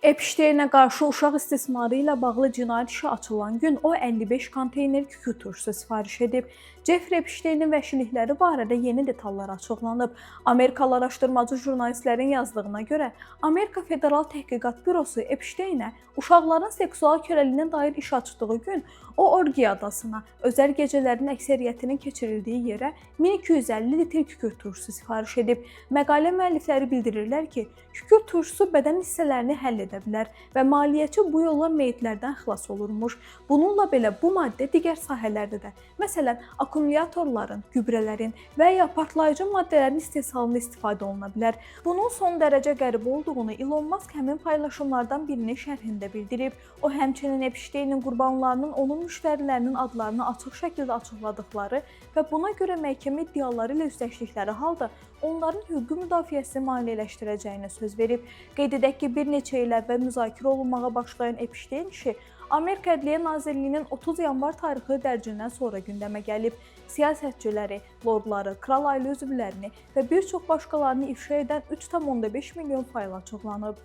Epsteynə qarşı uşaq istismarı ilə bağlı cinayət işi açılan gün o 55 konteyner kükürt turşusu sifariş edib. Jeffrey Epsteynin vəhşilikləri barədə yeni detallar açıqlanıb. Amerikalı araşdırmacı jurnalistlərin yazdığına görə, Amerika Federal Təhqiqat Bürosu Epsteynə uşaqların seksual kürəliyinə dair iş açdığı gün o orgiya adasına, özəl gecələrin əksəriyyətinin keçirildiyi yerə 1250 litr kükürt turşusu sifariş edib. Məqalə müəllifləri bildirirlər ki, kükürt turşusu bədən hissələrini həll edə bilər və maliyyəçi bu yolla meyitlərdən xilas olurmuş. Bununla belə bu maddə digər sahələrdə də, məsələn, akkumulyatorların, gübrələrin və ya partlayıcı maddələrin istehsalında istifadə oluna bilər. Bunun son dərəcə qəribə olduğunu Elon Musk həmin paylaşımlardan birinin şərhində bildirib. O həmçinin Epsteynin qurbanlarının onun müştərilərinin adlarını açıq şəkildə açıqladıqları və buna görə məhkəmə iddiaları ilə üzləşdikləri halda onların hüquqi müdafiəsini maliyyələşdirəcəyinə söz verib. Qeyd edək ki, bir neçə il əvvəl müzakirə olunmağa başlayan Epsteyn işi Amerika Ədliyyə Nazirliyinin 30 yanvar tarixli dərcindən sonra gündəmə gəlib. Siyasətçiləri, lordları, kral ailə üzvlərini və bir çox başqalarını ifşa edən 3,5 milyon fayl açıqlanıb.